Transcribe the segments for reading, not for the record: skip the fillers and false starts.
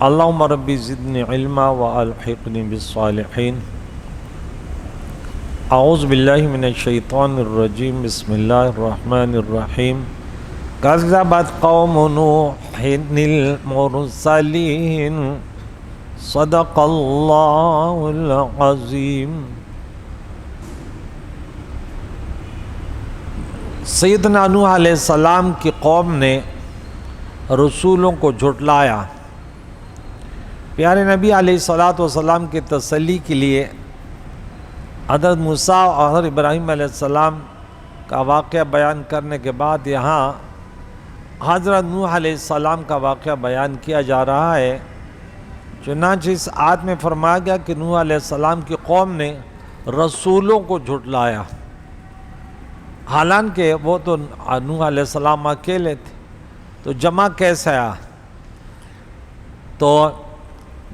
اللہم ربی زدنی علما والحقنی بالصالحین۔ اعوذ باللہ من الشیطان الرجیم، بسم اللہ الرحمن الرحیم۔ کذبت قوم نوح المرسلین، صدق اللہ العظیم۔ سیدنا نوح علیہ السلام کی قوم نے رسولوں کو جھٹلایا۔ پیارے نبی علیہ السلام کی تسلی کے لیے حضرت موسیٰ اور حضرت ابراہیم علیہ السلام کا واقعہ بیان کرنے کے بعد یہاں حضرت نوح علیہ السلام کا واقعہ بیان کیا جا رہا ہے۔ چنانچہ اس آیت میں فرمایا گیا کہ نوح علیہ السلام کی قوم نے رسولوں کو جھٹلایا، حالانکہ وہ تو نوح علیہ السلام اکیلے تھے، تو جمع کیسے آیا؟ تو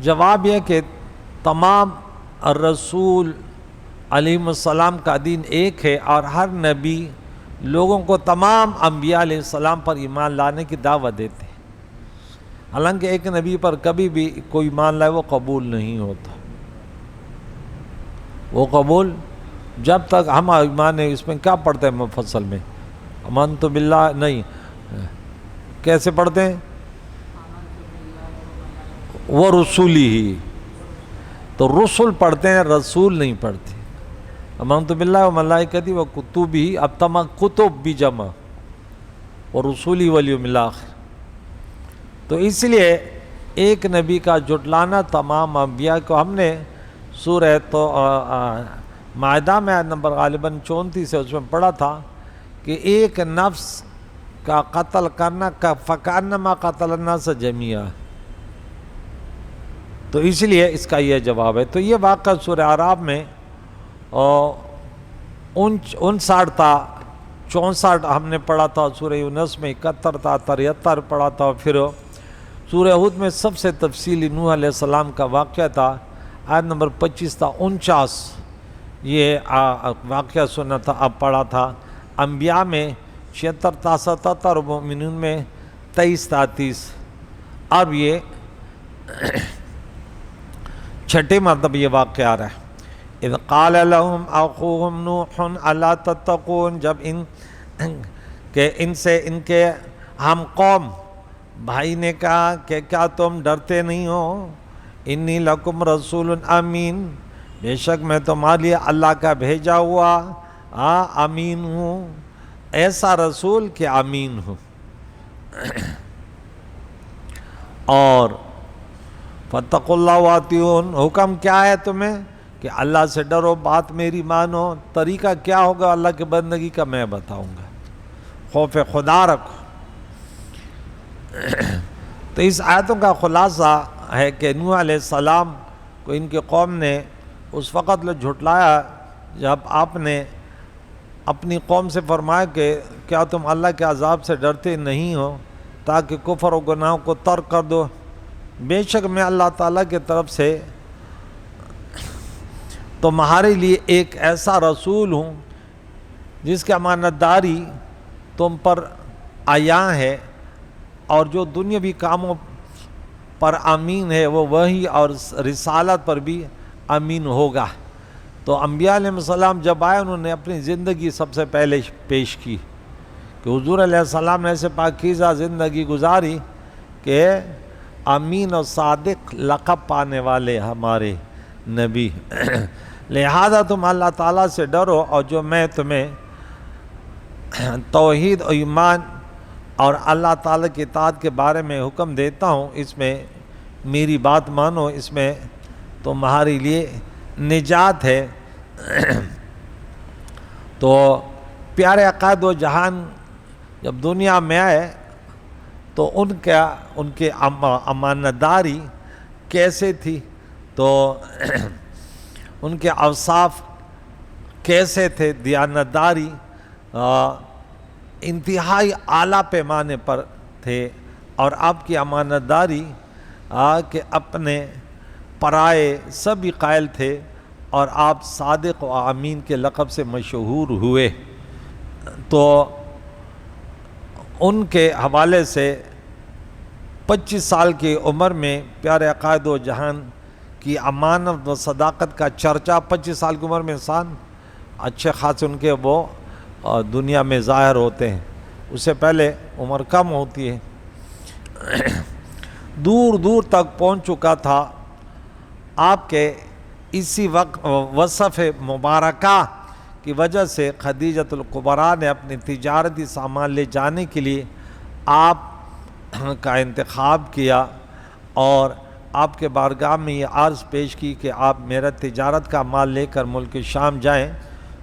جواب یہ کہ تمام رسول علیہ السلام کا دین ایک ہے، اور ہر نبی لوگوں کو تمام انبیاء علیہ السلام پر ایمان لانے کی دعوت دیتے ہیں۔ حالانکہ ایک نبی پر کبھی بھی کوئی ایمان لائے وہ قبول نہیں ہوتا، وہ قبول جب تک ہم ایمان ہے۔ اس میں کیا پڑھتے ہیں مفصل میں؟ آمنت باللہ نہیں، کیسے پڑھتے ہیں؟ وہ رسولی ہی، تو رسول پڑھتے ہیں، رسول نہیں پڑھتے۔ آمنت باللہ و ملائکتی و کتبی، اب تمام کتب بھی جمع، اور رسولی والیوم الآخر۔ تو اس لیے ایک نبی کا جھٹلانا تمام انبیاء کو، ہم نے سورہ تو مائدہ میں نمبر غالباً 34 ہے، اس میں پڑھا تھا کہ ایک نفس کا قتل کرنا فکأنما قتل الناس جميعا، تو اس لیے اس کا یہ جواب ہے۔ تو یہ واقعہ سورہ اعراف میں 59 تھا، 64 ہم نے پڑھا تھا، سورہ یونس میں 71 تھا، 73 پڑھا تھا، پھر سورہ ہود میں سب سے تفصیلی نوح علیہ السلام کا واقعہ تھا، آیت نمبر 25 تھا، 49 یہ واقعہ سنا تھا، اب پڑھا تھا۔ انبیاء میں 76 تھا، 77، اور مومنون میں 23 تھا، 30۔ اب یہ چھٹے مرتبہ یہ واقعہ آ رہا ہے۔ اذ قال لهم اخوهم نوح الا تتقون، جب ان سے ان کے ہم قوم بھائی نے کہا کہ کیا تم ڈرتے نہیں ہو؟ انی لکم رسول امین، بے شک میں تمہارے لیے اللہ کا بھیجا ہوا امین ہوں، ایسا رسول کہ امین ہوں۔ اور فاتقوا اللہ واطیعون، حکم کیا ہے تمہیں کہ اللہ سے ڈرو، بات میری مانو۔ طریقہ کیا ہوگا اللہ کی بندگی کا میں بتاؤں گا، خوف خدا رکھو۔ تو اس آیتوں کا خلاصہ ہے کہ نوح علیہ السلام کو ان کی قوم نے اس وقت جھٹلایا جب آپ نے اپنی قوم سے فرمایا کہ کیا تم اللہ کے عذاب سے ڈرتے نہیں ہو تاکہ کفر و گناہوں کو ترک کر دو؟ بے شک میں اللہ تعالیٰ کی طرف سے تمہارے لیے ایک ایسا رسول ہوں جس کی امانت داری تم پر عیاں ہے، اور جو دنیاوی کاموں پر امین ہے وہ وحی اور رسالت پر بھی امین ہوگا۔ تو انبیاء علیہ السلام جب آئے انہوں نے اپنی زندگی سب سے پہلے پیش کی کہ حضور علیہ السلام نے ایسے پاکیزہ زندگی گزاری کہ امین اور صادق لقب پانے والے ہمارے نبی، لہذا تم اللہ تعالیٰ سے ڈرو، اور جو میں تمہیں توحید و ایمان اور اللہ تعالیٰ کی اطاعت کے بارے میں حکم دیتا ہوں، اس میں میری بات مانو، اس میں تمہارے لیے نجات ہے۔ تو پیارے عقائد و جہان جب دنیا میں آئے تو ان کے امانت داری کیسے تھی، تو ان کے اوصاف کیسے تھے؟ دیانتداری انتہائی اعلیٰ پیمانے پر تھے، اور آپ کی امانت داری کہ اپنے پرائے سبھی قائل تھے، اور آپ صادق و امین کے لقب سے مشہور ہوئے۔ تو ان کے حوالے سے 25 سال کی عمر میں پیارے آقا دو جہان کی امانت و صداقت کا چرچا، 25 سال کی عمر میں انسان اچھے خاصے ان کے وہ دنیا میں ظاہر ہوتے ہیں، اس سے پہلے عمر کم ہوتی ہے۔ دور دور تک پہنچ چکا تھا۔ آپ کے اسی وصف مبارکہ کی وجہ سے خدیجۃ الکبریٰ نے اپنی تجارتی سامان لے جانے کے لیے آپ کا انتخاب کیا اور آپ کے بارگاہ میں یہ عرض پیش کی کہ آپ میرا تجارت کا مال لے کر ملک شام جائیں،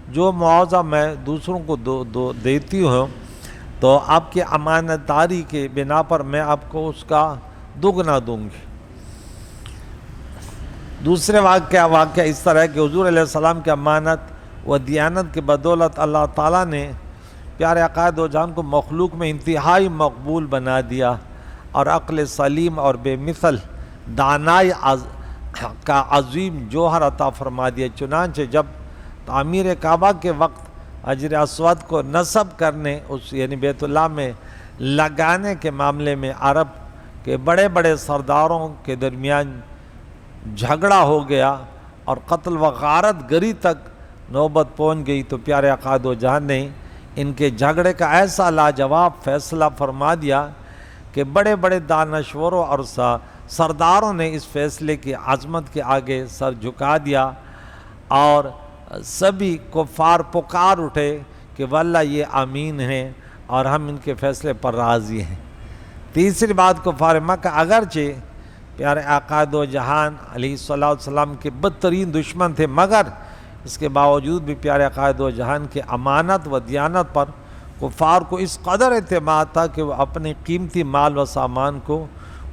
جو معاوضہ میں دوسروں کو دیتی ہوں تو آپ کی امانت داری کے بنا پر میں آپ کو اس کا دگنا دوں گی۔ دوسرے واقعہ اس طرح ہے کہ حضور علیہ السلام کی امانت و دیانت کی بدولت اللہ تعالیٰ نے پیارے آقا دو جہان کو مخلوق میں انتہائی مقبول بنا دیا اور عقل سلیم اور بے مثل دانائی کا عظیم جوہر عطا فرما دیا۔ چنانچہ جب تعمیر کعبہ کے وقت حجر اسود کو نصب کرنے یعنی بیت اللہ میں لگانے کے معاملے میں عرب کے بڑے بڑے سرداروں کے درمیان جھگڑا ہو گیا اور قتل و غارت گری تک نوبت پہنچ گئی، تو پیارے آقا دو جہان نے ان کے جھگڑے کا ایسا لاجواب فیصلہ فرما دیا کہ بڑے بڑے دانشوروں اور سرداروں نے اس فیصلے کی عظمت کے آگے سر جھکا دیا اور سبھی کفار پکار اٹھے کہ واللہ یہ امین ہیں اور ہم ان کے فیصلے پر راضی ہیں۔ تیسری بات، کفار مکہ اگرچہ پیارے آقا دو جہان علیہ السلام کے بدترین دشمن تھے، مگر اس کے باوجود بھی پیارے آقا دو جہان کی امانت و دیانت پر کفار کو اس قدر اعتماد تھا کہ وہ اپنے قیمتی مال و سامان کو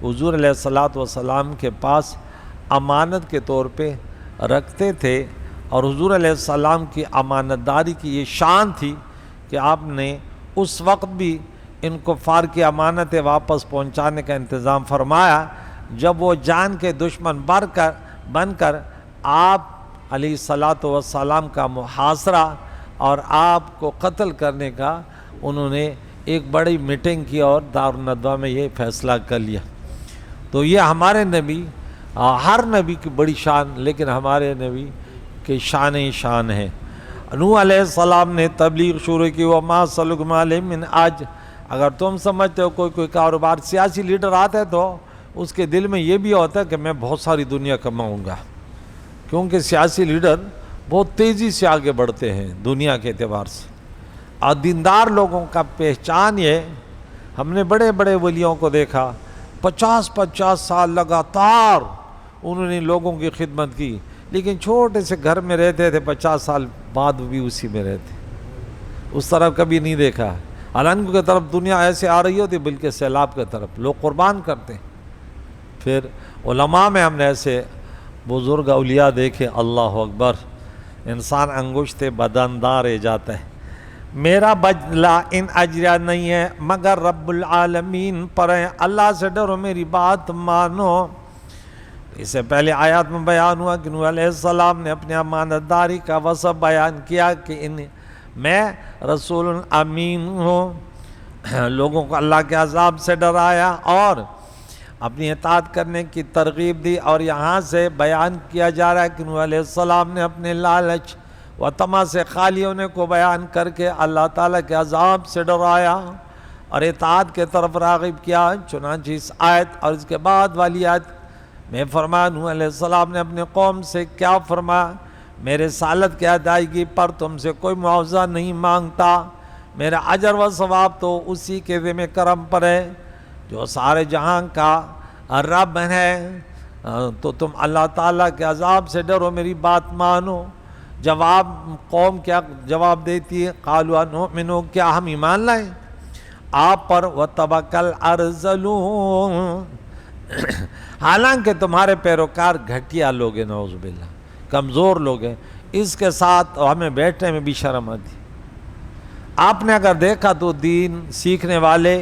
حضور علیہ السلام کے پاس امانت کے طور پہ رکھتے تھے، اور حضور علیہ السلام کی امانت داری کی یہ شان تھی کہ آپ نے اس وقت بھی ان کفار کی امانتیں واپس پہنچانے کا انتظام فرمایا جب وہ جان کے دشمن بن کر آپ علیہ السلام کا محاصرہ اور آپ کو قتل کرنے کا انہوں نے ایک بڑی میٹنگ کی اور دارالندوہ میں یہ فیصلہ کر لیا۔ تو یہ ہمارے نبی، ہر نبی کی بڑی شان، لیکن ہمارے نبی کی شان ہے۔ نوح علیہ السلام نے تبلیغ شروع کی، وَمَا صَلُكُمْ عَلَيْهِ مِنْ أَجْرٍ۔ اگر تم سمجھتے ہو کوئی کاروبار سیاسی لیڈر آتا ہے تو اس کے دل میں یہ بھی ہوتا ہے کہ میں بہت ساری دنیا کماؤں گا، کیونکہ سیاسی لیڈر بہت تیزی سے آگے بڑھتے ہیں دنیا کے اعتبار سے۔ اور دیندار لوگوں کا پہچان یہ، ہم نے بڑے بڑے ولیوں کو دیکھا 50 سال لگاتار انہوں نے لوگوں کی خدمت کی، لیکن چھوٹے سے گھر میں رہتے تھے، 50 سال بعد بھی اسی میں رہتے، اس طرف کبھی نہیں دیکھا۔ حالانکہ کی طرف دنیا ایسے آ رہی ہوتی بلکہ سیلاب کی طرف لوگ قربان کرتے ہیں۔ پھر علماء میں ہم نے ایسے بزرگ اولیاء دیکھے، اللہ اکبر، انسان انگشت بدندار رہ جاتا ہے۔ میرا بدلہ ان اجرا نہیں ہے مگر رب العالمین پر ہے، اللہ سے ڈرو، میری بات مانو۔ اس سے پہلے آیات میں بیان ہوا کہ نوح علیہ السلام نے اپنی امانت داری کا وصف بیان کیا کہ میں رسول امین ہوں، لوگوں کو اللہ کے عذاب سے ڈرایا اور اپنی اطاعت کرنے کی ترغیب دی۔ اور یہاں سے بیان کیا جا رہا ہے کہ نوح علیہ السلام نے اپنے لالچ و طمع سے خالی ہونے کو بیان کر کے اللہ تعالیٰ کے عذاب سے ڈرایا اور اطاعت کے طرف راغب کیا۔ چنانچہ اس آیت اور اس کے بعد والی آیت میں فرمایا، نوح علیہ السلام نے اپنے قوم سے کیا فرمایا، میرے رسالت کی ادائیگی پر تم سے کوئی معاوضہ نہیں مانگتا، میرا اجر و ثواب تو اسی کے ذمہ کرم پر ہے جو سارے جہاں کا رب ہے، تو تم اللہ تعالیٰ کے عذاب سے ڈرو، میری بات مانو۔ جواب قوم کیا جواب دیتی ہے، قالوا نؤمن، کیا ہم ایمان لائیں آپ پر، وتوکل ارذلون، حالانکہ تمہارے پیروکار گھٹیا لوگ ہیں، نعوذ باللہ، کمزور لوگ ہیں، اس کے ساتھ ہمیں بیٹھنے میں بھی شرم آتی۔ آپ نے اگر دیکھا تو دین سیکھنے والے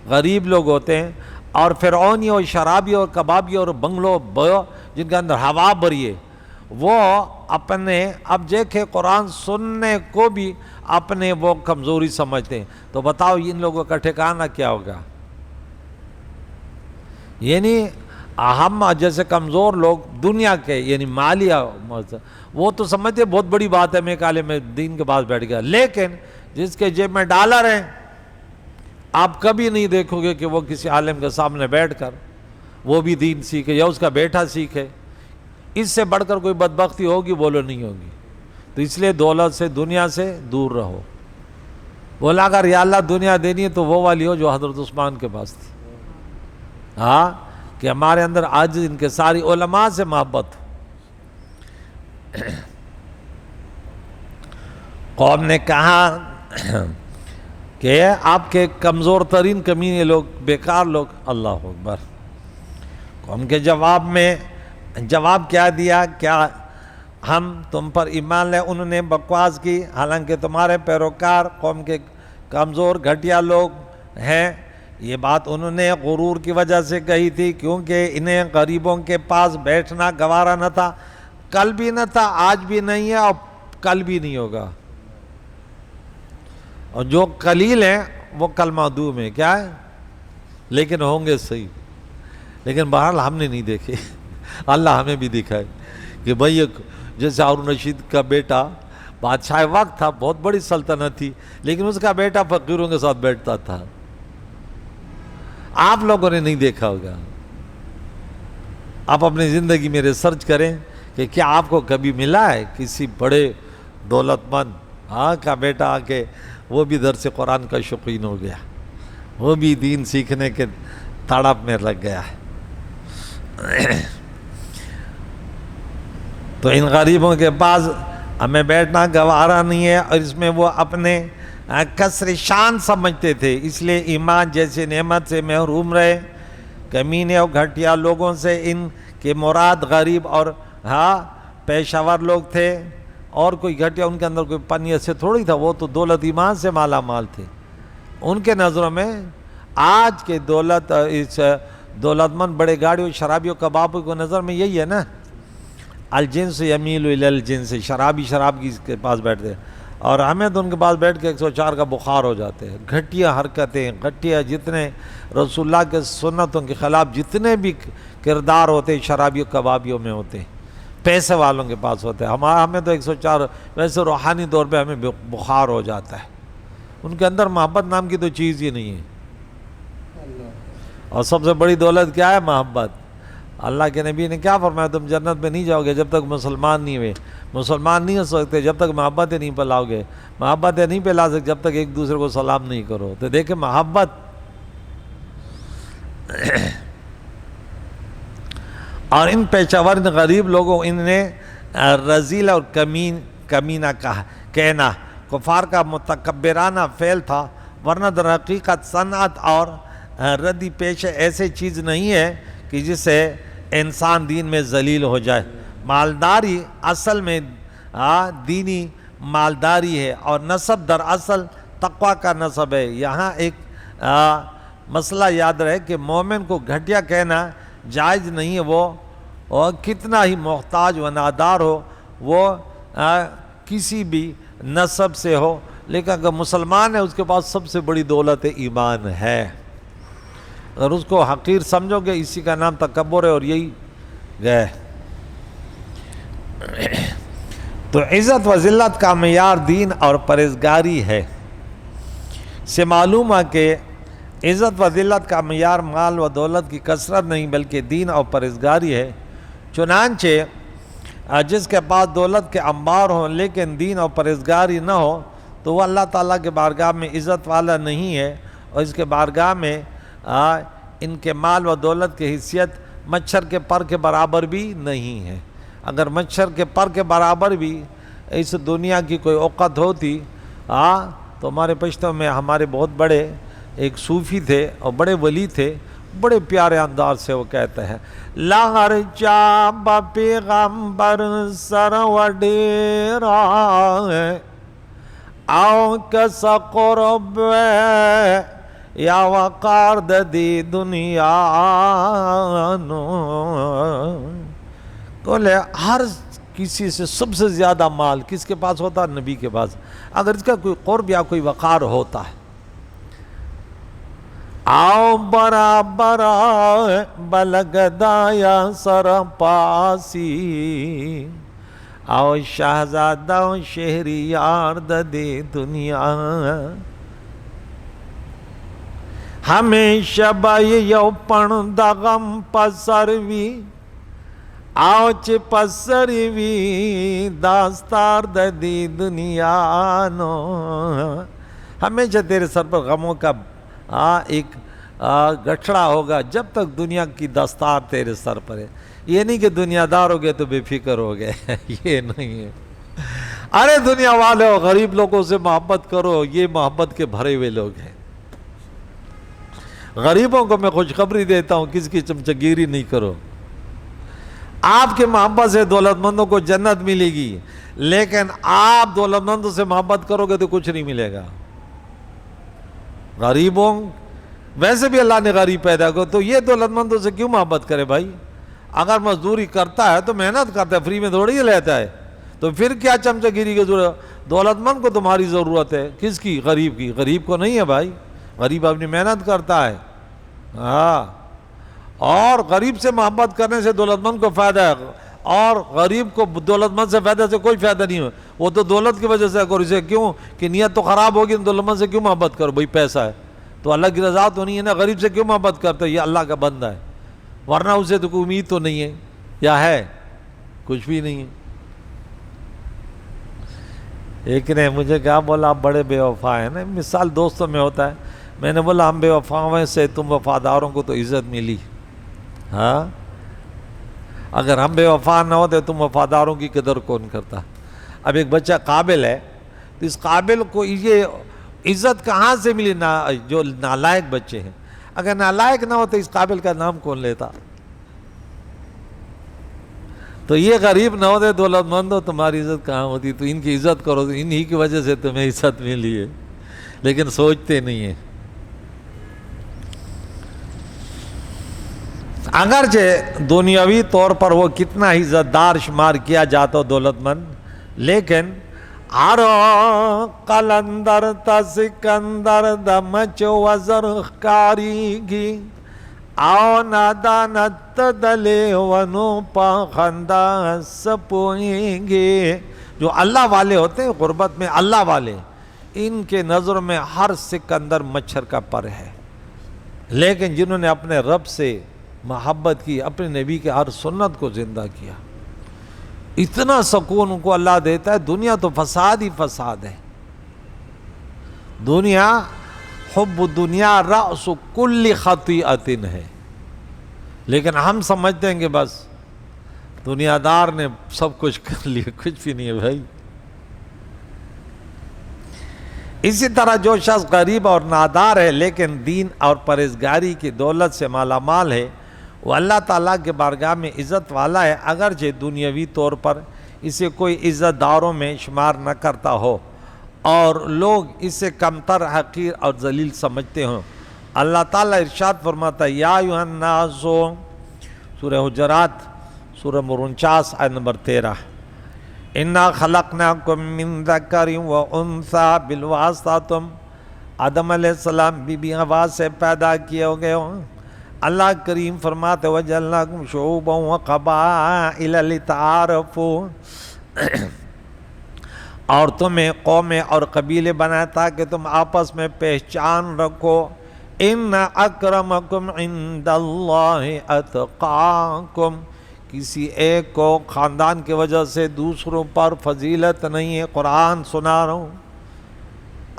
غریب لوگ ہوتے ہیں، اور فرعونی اور شرابی اور کبابی اور بنگلو جن کے اندر ہوا بھری ہے، وہ اپنے اب دیکھے قرآن سننے کو بھی اپنے وہ کمزوری سمجھتے ہیں، تو بتاؤ ان لوگوں کا ٹھکانہ کیا ہوگا؟ یعنی ہم جیسے کمزور لوگ دنیا کے یعنی مالیہ وہ تو سمجھتے بہت بڑی بات ہے، میں کالے میں دین کے پاس بیٹھ گیا، لیکن جس کے جیب میں ڈالر ہیں آپ کبھی نہیں دیکھو گے کہ وہ کسی عالم کے سامنے بیٹھ کر وہ بھی دین سیکھے یا اس کا بیٹا سیکھے۔ اس سے بڑھ کر کوئی بدبختی ہوگی؟ بولو نہیں ہوگی۔ تو اس لیے دولت سے دنیا سے دور رہو۔ بولا اگر یا اللہ دنیا دینی ہے تو وہ والی ہو جو حضرت عثمان کے پاس تھی، ہاں، کہ ہمارے اندر آج ان کے ساری علماء سے محبت ہو۔ قوم نے کہا کہ آپ کے کمزور ترین کمینے لوگ، بیکار لوگ، اللہ اکبر۔ قوم کے جواب کیا دیا؟ کیا ہم تم پر ایمان لے؟ انہوں نے بکواس کی، حالانکہ تمہارے پیروکار قوم کے کمزور گھٹیا لوگ ہیں۔ یہ بات انہوں نے غرور کی وجہ سے کہی تھی، کیونکہ انہیں غریبوں کے پاس بیٹھنا گوارا نہ تھا، کل بھی نہ تھا، آج بھی نہیں ہے اور کل بھی نہیں ہوگا۔ اور جو قلیل ہیں وہ کل معدوم ہیں، کیا ہے؟ لیکن ہوں گے صحیح۔ لیکن بہرحال ہم نے نہیں دیکھے، اللہ ہمیں بھی دکھائے کہ بھئی جیسے ہارون رشید کا بیٹا بادشاہ وقت تھا، بہت بڑی سلطنت تھی، لیکن اس کا بیٹا فقیروں کے ساتھ بیٹھتا تھا۔ آپ لوگوں نے نہیں دیکھا ہوگا۔ آپ اپنی زندگی میں ریسرچ کریں کہ کیا آپ کو کبھی ملا ہے کسی بڑے دولت مند کا بیٹا آ کے وہ بھی درس قرآن کا شوقین ہو گیا، وہ بھی دین سیکھنے کے تڑپ میں لگ گیا ہے۔ تو ان غریبوں کے پاس ہمیں بیٹھنا گوارا نہیں ہے، اور اس میں وہ اپنے کسر شان سمجھتے تھے، اس لیے ایمان جیسے نعمت سے محروم رہے۔ کمینے اور گھٹیا لوگوں سے ان کے مراد غریب اور پیشہ ور لوگ تھے، اور کوئی گھٹیا ان کے اندر کوئی پنیت سے تھوڑی تھا، وہ تو دولت ایمان سے مالا مال تھے۔ ان کے نظروں میں آج کے دولت مند بڑے گاڑیوں شرابیوں کبابوں کو نظر میں یہی ہے نا، الجنس یمیل الی الجنس، شرابی شراب کے پاس بیٹھتے ہیں، اور ہمیں تو ان کے پاس بیٹھ کے 104 کا بخار ہو جاتے ہیں۔ گھٹیا حرکتیں، گھٹیا جتنے رسول اللہ کے سنتوں کے خلاف جتنے بھی کردار ہوتے ہیں شرابیوں کبابیوں میں ہوتے ہیں، پیسے والوں کے پاس ہوتے ہیں۔ ہمیں تو 104 ویسے روحانی طور پہ ہمیں بخار ہو جاتا ہے، ان کے اندر محبت نام کی تو چیز ہی نہیں ہے۔ اور سب سے بڑی دولت کیا ہے؟ محبت۔ اللہ کے نبی نے کیا فرمایا؟ تم جنت میں نہیں جاؤ گے جب تک مسلمان نہیں ہوئے، مسلمان نہیں ہو سکتے جب تک محبتیں نہیں پلاؤ گے، محبتیں نہیں پلا سکتے جب تک ایک دوسرے کو سلام نہیں کرو۔ تو دیکھیں محبت۔ اور ان پیشہ ور غریب لوگوں ان نے رذیل اور کمینہ کہنا کفار کا متکبرانہ فعل تھا، ورنہ در حقیقت صنعت اور ردی پیشہ ایسے چیز نہیں ہے کہ جس سے انسان دین میں ذلیل ہو جائے۔ مالداری اصل میں دینی مالداری ہے، اور نسب در اصل تقوی کا نسب ہے۔ یہاں ایک مسئلہ یاد رہے کہ مومن کو گھٹیا کہنا جائز نہیں ہے، وہ کتنا ہی محتاج و نادار ہو، وہ کسی بھی نسب سے ہو، لیکن اگر مسلمان ہے اس کے پاس سب سے بڑی دولت ایمان ہے۔ اگر اس کو حقیر سمجھو گے اسی کا نام تکبر ہے، اور یہی گئے۔ تو عزت و ذلت کا معیار دین اور پرہیزگاری ہے۔ سے معلوم ہے کہ عزت و ذلت کا معیار مال و دولت کی کثرت نہیں بلکہ دین اور پرہیزگاری ہے۔ چنانچہ جس کے پاس دولت کے انبار ہوں لیکن دین اور پرہیزگاری نہ ہو تو وہ اللہ تعالیٰ کے بارگاہ میں عزت والا نہیں ہے، اور اس کے بارگاہ میں ان کے مال و دولت کی حیثیت مچھر کے پر کے برابر بھی نہیں ہے۔ اگر مچھر کے پر کے برابر بھی اس دنیا کی کوئی اوقات ہوتی تو ہمارے پشتوں میں ہمارے بہت بڑے ایک صوفی تھے اور بڑے ولی تھے، بڑے پیارے انداز سے وہ کہتے ہیں لہر چاب پیغمبر سرو ڈیرا آؤ کس قرب یا وقار دی دنیا نو کولے ہر کسی سے سب سے زیادہ مال کس کے پاس ہوتا؟ نبی کے پاس۔ اگر اس کا کوئی قرب یا کوئی وقار ہوتا ہے آؤ برابر بلگدایا سر پاسی آؤ شہزادہ شہریار دے دنیا ہمیشہ بائی یو پن دغم پسروی آؤ چ پسروی داستار دی دنیا نو ہمیشہ تیرے سر پر غموں کا ایک گٹھڑا ہوگا جب تک دنیا کی دستار تیرے سر پر ہے. یہ نہیں کہ دنیا دار ہو گئے تو بے فکر ہو گئے یہ نہیں ہے. ارے دنیا والے ہو غریب لوگوں سے محبت کرو, یہ محبت کے بھرے ہوئے لوگ ہیں. غریبوں کو میں خوشخبری دیتا ہوں کس کی چمچگیری نہیں کرو. آپ کے محبت سے دولت مندوں کو جنت ملے گی, لیکن آپ دولت مندوں سے محبت کرو گے تو کچھ نہیں ملے گا. غریبوں ویسے بھی اللہ نے غریب پیدا کر تو یہ دولت مندوں سے کیوں محبت کرے بھائی؟ اگر مزدوری کرتا ہے تو محنت کرتا ہے, فری میں تھوڑی لیتا ہے, تو پھر کیا چمچہ گیری کی ضرورت؟ دولت مند کو تمہاری ضرورت ہے. کس کی؟ غریب کی. غریب کو نہیں ہے بھائی, غریب اپنی محنت کرتا ہے. ہاں, اور غریب سے محبت کرنے سے دولت مند کو فائدہ ہے, اور غریب کو دولت مند سے فائدہ سے کوئی فائدہ نہیں ہے. وہ تو دولت کی وجہ سے کرو, اسے کیوں کہ نیت تو خراب ہوگی, دولت مند سے کیوں محبت کرو بھائی؟ پیسہ ہے تو اللہ کی رضا تو نہیں ہے نا. غریب سے کیوں محبت کرتے؟ یہ اللہ کا بندہ ہے, ورنہ اسے تو کوئی امید تو نہیں ہے, یا ہے؟ کچھ بھی نہیں ہے. ایک نے مجھے کہا, بولا آپ بڑے بے وفا ہیں نا. مثال دوستوں میں ہوتا ہے. میں نے بولا ہم بے وفاؤں سے تم وفاداروں کو تو عزت ملی. ہاں, اگر ہم بے وفا نہ ہوتے تم وفاداروں کی قدر کون کرتا؟ اب ایک بچہ قابل ہے تو اس قابل کو یہ عزت کہاں سے ملی؟ جو نالائق بچے ہیں. اگر نالائق نہ ہوتے اس قابل کا نام کون لیتا؟ تو یہ غریب نہ ہوتے دولت مند ہو, تمہاری عزت کہاں ہوتی؟ تو ان کی عزت کرو, تو انہی کی وجہ سے تمہیں عزت ملی ہے, لیکن سوچتے نہیں ہیں. اگرچہ دنیاوی طور پر وہ کتنا ہی عزت دار شمار کیا جاتا دولت مند, لیکن ہر قلندر تا سکندر دمچ وزر کاری گی آؤ نادانت دلے ونو پا خندہ سپوئیں گے. جو اللہ والے ہوتے ہیں غربت میں, اللہ والے, ان کے نظر میں ہر سکندر مچھر کا پر ہے. لیکن جنہوں نے اپنے رب سے محبت کی, اپنے نبی کے ہر سنت کو زندہ کیا, اتنا سکون ان کو اللہ دیتا ہے. دنیا تو فساد ہی فساد ہے. دنیا حب دنیا رأس کل خطیئت ہے, لیکن ہم سمجھتے ہیں کہ بس دنیا دار نے سب کچھ کر لیا. کچھ بھی نہیں ہے بھائی. اسی طرح جو شخص غریب اور نادار ہے لیکن دین اور پرہیزگاری کی دولت سے مالا مال ہے, وہ اللہ تعالیٰ کے بارگاہ میں عزت والا ہے, اگرچہ دنیاوی طور پر اسے کوئی عزت داروں میں شمار نہ کرتا ہو اور لوگ اسے کمتر, حقیر اور ذلیل سمجھتے ہوں. اللہ تعالیٰ ارشاد فرماتا ہے, یا ایھا الناس, سورہ حجرات سورہ 49 آیت نمبر 13, انا خلقناکم من ذکر و انثی بالواسطہ, تم آدم علیہ السلام بی بی حوا سے پیدا کیے گئے ہو. اللہ کریم فرماتے وجعلناکم شعوبا وقبائل لتعارفوا, اور تمہیں قومیں اور قبیلے بنائے تاکہ تم آپس میں پہچان رکھو. ان اکرمکم عند اللہ اتقاکم, کسی ایک کو خاندان کی وجہ سے دوسروں پر فضیلت نہیں ہے. قرآن سنا رہا ہوں.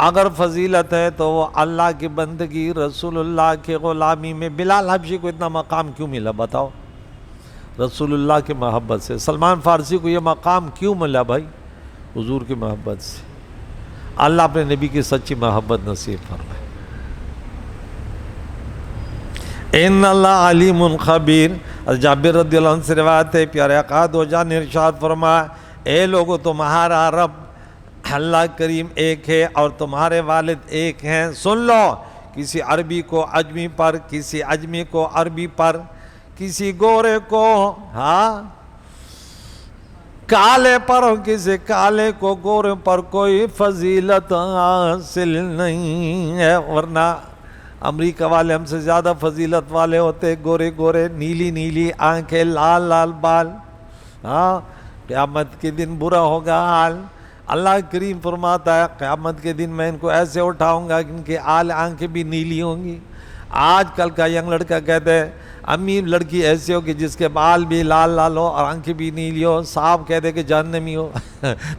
اگر فضیلت ہے تو وہ اللہ کی بندگی, رسول اللہ کی غلامی میں. بلال حبشی کو اتنا مقام کیوں ملا بتاؤ؟ رسول اللہ کی محبت سے. سلمان فارسی کو یہ مقام کیوں ملا بھائی؟ حضور کی محبت سے. اللہ اپنے نبی کی سچی محبت نصیب فرمائے. ان اللہ علیم خبیر. جابر رضی اللہ عنہ سے روایت ہے, پیارے آقا دو جان نے ارشاد فرمایا, اے لوگو تمہارا رب اللہ کریم ایک ہے اور تمہارے والد ایک ہیں. سن لو, کسی عربی کو عجمی پر, کسی عجمی کو عربی پر, کسی گورے کو کالے پر, کسی کالے کو گورے پر کوئی فضیلت حاصل نہیں ہے. ورنہ امریکہ والے ہم سے زیادہ فضیلت والے ہوتے، گورے گورے، نیلی نیلی آنکھیں، لال لال بال. ہاں قیامت کے دن برا ہوگا حال. اللہ کریم فرماتا ہے قیامت کے دن میں ان کو ایسے اٹھاؤں گا کہ ان کی آنکھیں بھی نیلی ہوں گی. آج کل کا ینگ لڑکا کہتے ہیں امی لڑکی ایسے ہو کہ جس کے بال بھی لال لال ہو اور آنکھیں بھی نیلی ہو، صاحب کہتے کہ جہنمی ہو.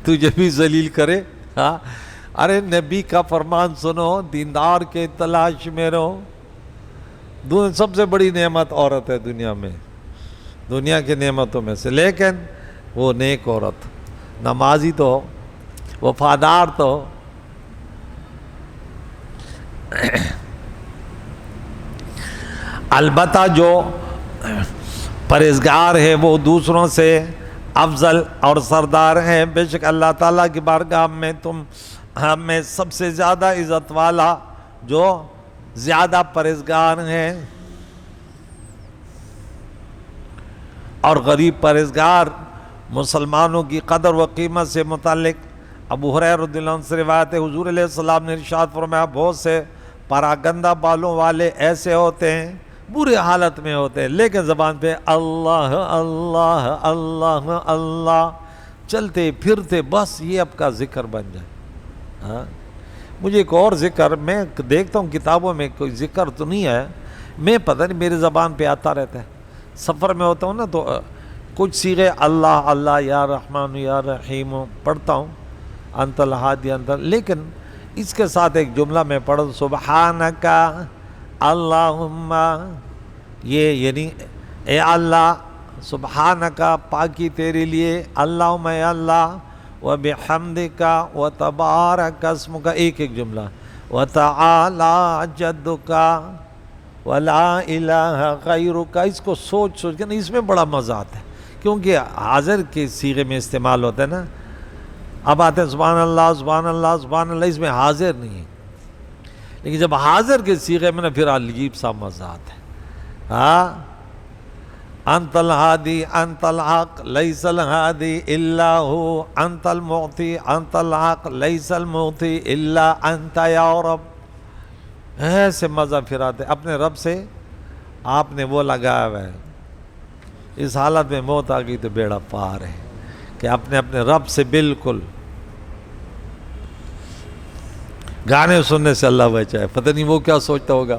تجھے بھی ذلیل کرے. ہاں ارے نبی کا فرمان سنو، دیندار کے تلاش میں رہو. سب سے بڑی نعمت عورت ہے دنیا میں، دنیا کی نعمتوں میں سے، لیکن وہ نیک عورت، نمازی تو ہو، وفادار تو ہو. البتہ جو پرہیزگار ہے وہ دوسروں سے افضل اور سردار ہیں. بے شک اللہ تعالیٰ کی بارگاہ میں تم ہمیں سب سے زیادہ عزت والا جو زیادہ پرہیزگار ہیں. اور غریب پرہیزگار مسلمانوں کی قدر و قیمت سے متعلق ابو ہریرہ رضی اللہ عنہ سے روایت ہے، حضور علیہ السلام نے ارشاد فرمایا بہت سے پراگندہ بالوں والے ایسے ہوتے ہیں، برے حالت میں ہوتے ہیں، لیکن زبان پہ اللہ اللہ اللہ اللہ چلتے پھرتے، بس یہ اب کا ذکر بن جائے. ہاں مجھے ایک اور ذکر میں دیکھتا ہوں کتابوں میں، کوئی ذکر تو نہیں ہے، میں پتہ نہیں میرے زبان پہ آتا رہتا ہے. سفر میں ہوتا ہوں نا تو کچھ صیغے اللہ اللہ یا رحمان یا رحیم پڑھتا ہوں، انت الہادی انت، لیکن اس کے ساتھ ایک جملہ میں پڑھا سبحانک اللہم، یہ یعنی اے اللہ سبحانک پاکی تیرے لیے، اللہم اے اللہ، وبحمدک وتبارک اسمک، ایک ایک جملہ، وتعالی جدک ولا الہ غیرک. اس کو سوچ کے نا اس میں بڑا مزہ آتا ہے، کیونکہ حاضر کے صیغے میں استعمال ہوتا ہے نا. اب آتے ہیں سبحان اللہ سبحان اللہ سبحان اللہ، اس میں حاضر نہیں ہے، لیکن جب حاضر کے صیغے میں نا پھر عجیب سا مزہ آتا ہے. ہاں انت الہادی انت الحق لیس الہادی الا ہو، انت المعطی انت الحق لیس المعطی الا انت یا رب. ایسے مزہ پھر آتے. اپنے رب سے آپ نے وہ لگایا ہوا ہے، اس حالت میں موت آ گئی تو بیڑا پار ہے کہ اپنے رب سے بالکل. گانے سننے سے اللہ بچائے، پتہ نہیں وہ کیا سوچتا ہوگا.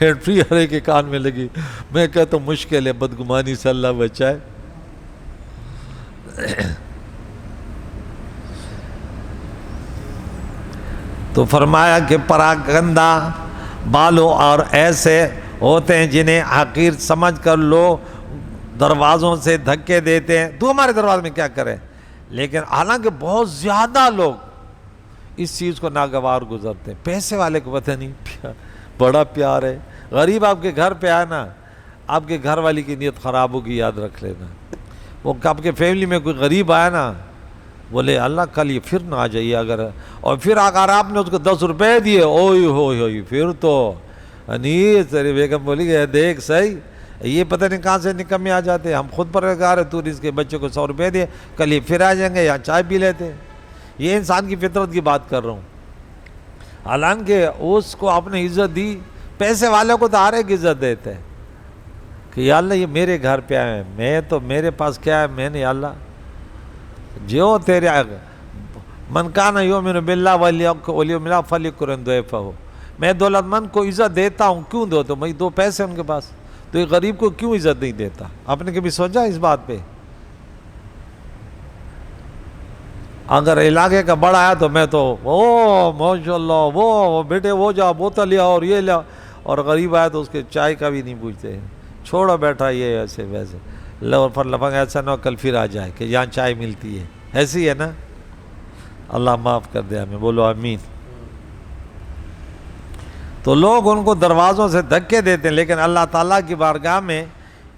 ہیڈ فری ہر ایک کے کان میں لگی. میں کہتا ہوں مشکل ہے، بدگمانی سے اللہ بچائے. تو فرمایا کہ پراگندہ بالوں اور ایسے ہوتے ہیں جنہیں حقیر سمجھ کر لوگ دروازوں سے دھکے دیتے ہیں، تو ہمارے دروازے میں کیا کریں. لیکن حالانکہ بہت زیادہ لوگ اس چیز کو ناگوار گزرتے ہیں. پیسے والے کو پتہ نہیں بڑا پیار ہے. غریب آپ کے گھر پہ آئے نا، آپ کے گھر والی کی نیت خراب ہوگی، یاد رکھ لینا. وہ آپ کے فیملی میں کوئی غریب آیا نا، بولے اللہ کل یہ پھر نہ آ جائیے اگر، اور پھر اگر آپ نے اس کو 10 روپے دیے، اوئی ہوئی ہوئی پھر تو انیس تیری بیگم بولی گئے دیکھ صحیح یہ پتہ نہیں کہاں سے نکمے آ جاتے. ہم خود پروردگار ہے، تو اس کے بچے کو 100 روپے دیے، کل یہ پھر آ جائیں گے یا چائے پی لیتے. یہ انسان کی فطرت کی بات کر رہا ہوں. حالانکہ اس کو آپ نے عزت دی. پیسے والوں کو تو ہر ایک عزت دیتے ہیں کہ یا اللہ یہ میرے گھر پہ آئے ہیں، میں تو میرے پاس کیا ہے، میں نے یا اللہ جو تیرے من کان یؤمن باللہ والیوم الاخر فلیکرم ضیفہ. میں دولت مند کو عزت دیتا ہوں، کیوں دو تو میں 2 پیسے ان کے پاس، تو ایک غریب کو کیوں عزت نہیں دیتا. آپ نے کبھی سوچا اس بات پہ؟ اگر علاقے کا بڑا آیا تو میں تو او ماشاءاللہ وہ بیٹے وہ جا بوتل لیا اور یہ لیا، اور غریب آیا تو اس کے چائے کا بھی نہیں پوچھتے، چھوڑو بیٹھا یہ ایسے ویسے پر لفنگ ایسا نہ ہو کل پھر آ جائے کہ یہاں چائے ملتی ہے. ایسی ہے نا. اللہ معاف کر دے ہمیں، بولو آمین. تو لوگ ان کو دروازوں سے دھکے دیتے ہیں، لیکن اللہ تعالیٰ کی بارگاہ میں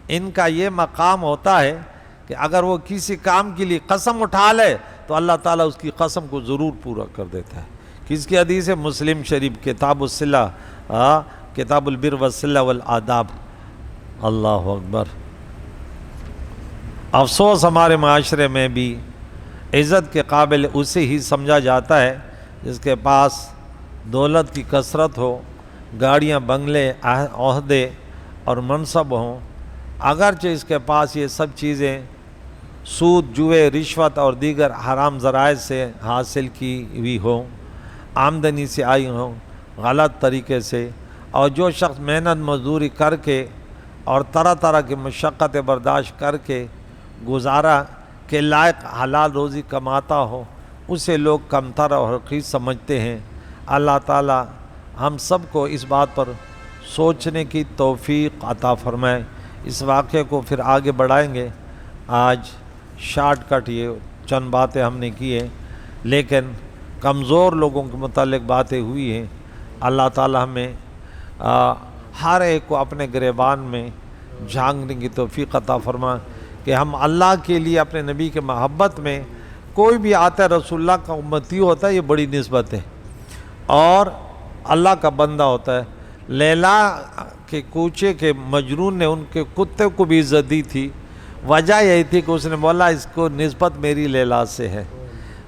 ان کا یہ مقام ہوتا ہے کہ اگر وہ کسی کام کے لیے قسم اٹھا لے تو اللہ تعالیٰ اس کی قسم کو ضرور پورا کر دیتا ہے. کس کی حدیث ہے؟ مسلم شریف کتاب الصلہ، کتاب البر والصلہ والآداب. اللہ اکبر. افسوس ہمارے معاشرے میں بھی عزت کے قابل اسے ہی سمجھا جاتا ہے جس کے پاس دولت کی کثرت ہو، گاڑیاں، بنگلے، عہدے اور منصب ہوں، اگرچہ اس کے پاس یہ سب چیزیں سود، جوئے، رشوت اور دیگر حرام ذرائع سے حاصل کی ہوئی ہوں، آمدنی سے آئی ہوں غلط طریقے سے، اور جو شخص محنت مزدوری کر کے اور طرح طرح کی مشقتیں برداشت کر کے گزارا کے لائق حلال روزی کماتا ہو، اسے لوگ کمتر اور رخیص سمجھتے ہیں۔ اللہ تعالی ہم سب کو اس بات پر سوچنے کی توفیق عطا فرمائے۔ اس واقعے کو پھر آگے بڑھائیں گے۔ آج شارٹ کٹ یہ چند باتیں ہم نے کی ہیں، لیکن کمزور لوگوں کے متعلق باتیں ہوئی ہیں۔ اللہ تعالی ہمیں ہر ایک کو اپنے گریبان میں جھانکنے کی توفیق عطا فرما کہ ہم اللہ کے لیے اپنے نبی کے محبت میں، کوئی بھی آتا ہے رسول اللہ کا امتی ہوتا ہے، یہ بڑی نسبت ہے، اور اللہ کا بندہ ہوتا ہے۔ لیلا کے کوچے کے مجنون نے ان کے کتے کو بھی عزت دی تھی، وجہ یہی تھی کہ اس نے بولا اس کو نسبت میری لیلا سے ہے۔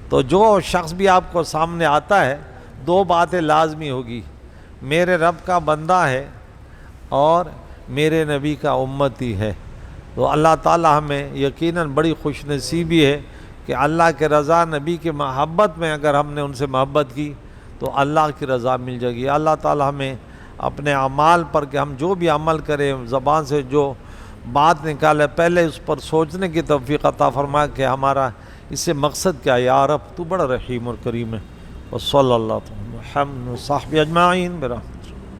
تو جو شخص بھی آپ کو سامنے آتا ہے، دو باتیں لازمی ہوگی، میرے رب کا بندہ ہے اور میرے نبی کا امتی ہے۔ تو اللہ تعالی ہمیں یقیناً بڑی خوش نصیبی ہے کہ اللہ کے رضا، نبی کی محبت میں اگر ہم نے ان سے محبت کی تو اللہ کی رضا مل جائے گی۔ اللہ تعالی ہمیں اپنے اعمال پر، کہ ہم جو بھی عمل کریں، زبان سے جو بات نکالے، پہلے اس پر سوچنے کی توفیق عطا فرما کہ ہمارا اس سے مقصد کیا ہے۔ یا رب تو بڑا رحیم اور کریم ہے۔ وصلی اللہ علیہ وسلم صحابہ اجمعین برحمتہ۔